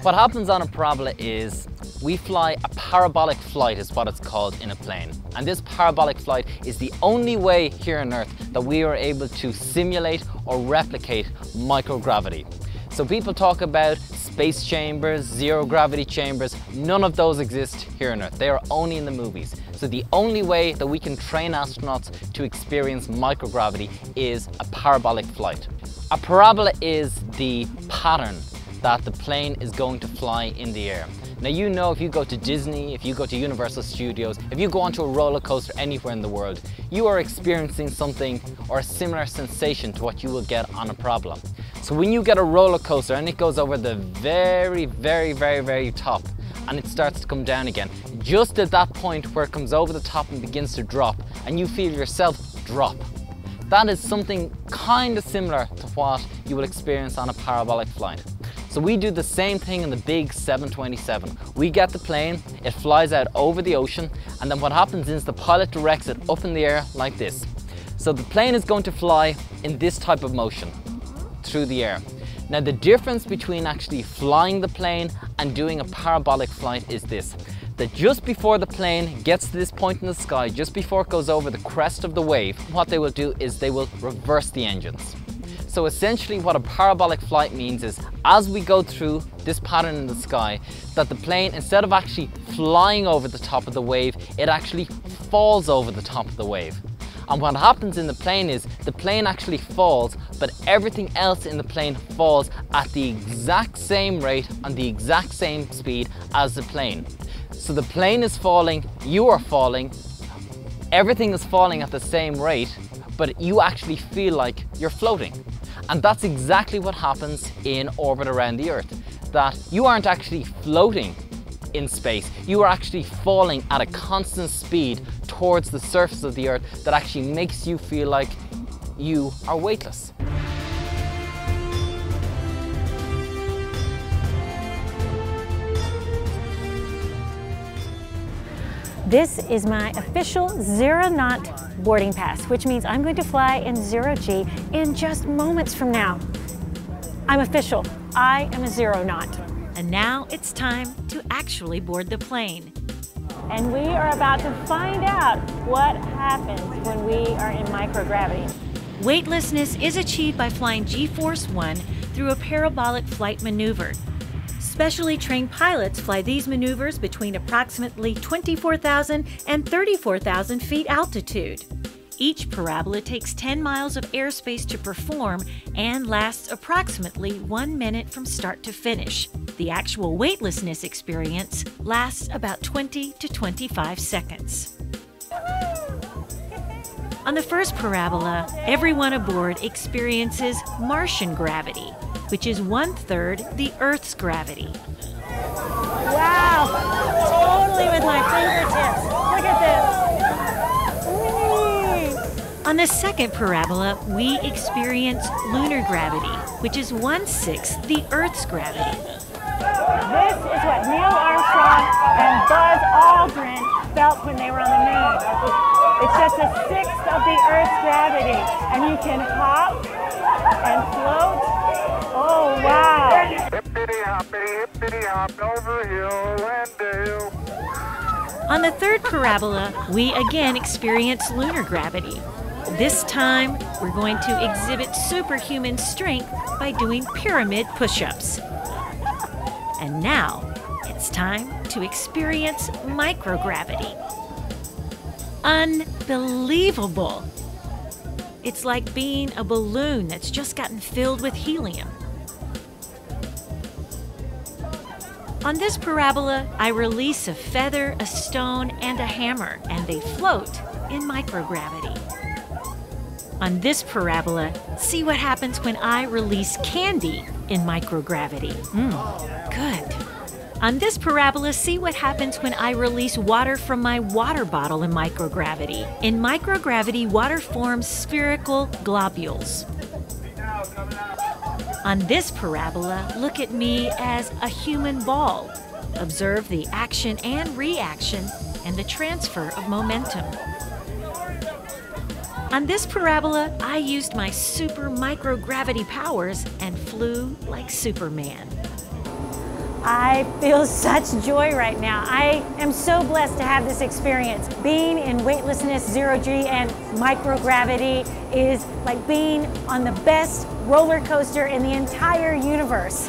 What happens on a parabola is we fly a parabolic flight is what it's called in a plane. And this parabolic flight is the only way here on Earth that we are able to simulate or replicate microgravity. So people talk about space chambers, zero gravity chambers, none of those exist here on Earth. They are only in the movies. So the only way that we can train astronauts to experience microgravity is a parabolic flight. A parabola is the pattern that the plane is going to fly in the air. Now you know, if you go to Disney, if you go to Universal Studios, if you go onto a roller coaster anywhere in the world, you are experiencing something or a similar sensation to what you will get on a parabola. So when you get a roller coaster and it goes over the very top and it starts to come down again, just at that point where it comes over the top and begins to drop and you feel yourself drop, that is something kind of similar to what you will experience on a parabolic flight. So we do the same thing in the big 727. We get the plane, it flies out over the ocean, and then what happens is the pilot directs it up in the air like this. So the plane is going to fly in this type of motion through the air. Now the difference between actually flying the plane and doing a parabolic flight is this: that just before the plane gets to this point in the sky, just before it goes over the crest of the wave, what they will do is they will reverse the engines. So essentially what a parabolic flight means is, as we go through this pattern in the sky, that the plane, instead of actually flying over the top of the wave, it actually falls over the top of the wave. And what happens in the plane is the plane actually falls, but everything else in the plane falls at the exact same rate and the exact same speed as the plane. So the plane is falling, you are falling, everything is falling at the same rate, but you actually feel like you're floating. And that's exactly what happens in orbit around the Earth, that you aren't actually floating in space, you are actually falling at a constant speed towards the surface of the Earth that actually makes you feel like you are weightless. This is my official zero-knot boarding pass, which means I'm going to fly in zero-G in just moments from now. I'm official. I am a zero-knot. And now it's time to actually board the plane. And we are about to find out what happens when we are in microgravity. Weightlessness is achieved by flying G-force 1 through a parabolic flight maneuver. Specially trained pilots fly these maneuvers between approximately 24,000 and 34,000 feet altitude. Each parabola takes 10 miles of airspace to perform and lasts approximately 1 minute from start to finish. The actual weightlessness experience lasts about 20 to 25 seconds. On the first parabola, everyone aboard experiences Martian gravity, which is 1/3 the Earth's gravity. Wow, totally with my fingertips. Look at this. Whee! On the second parabola, we experience lunar gravity, which is 1/6 the Earth's gravity. This is what Neil Armstrong and Buzz Aldrin felt when they were on the moon. It's just 1/6 of the Earth's gravity, and you can hop and float. Oh, wow. Hippity hop, over hill and dale. On the third parabola, we again experience lunar gravity. This time, we're going to exhibit superhuman strength by doing pyramid push-ups. And now, it's time to experience microgravity. Unbelievable! It's like being a balloon that's just gotten filled with helium. On this parabola, I release a feather, a stone, and a hammer, and they float in microgravity. On this parabola, see what happens when I release candy in microgravity. Good. On this parabola, see what happens when I release water from my water bottle in microgravity. In microgravity, water forms spherical globules. On this parabola, look at me as a human ball. Observe the action and reaction and the transfer of momentum. On this parabola, I used my super microgravity powers and flew like Superman. I feel such joy right now. I am so blessed to have this experience. Being in weightlessness, zero G, and microgravity is like being on the best roller coaster in the entire universe.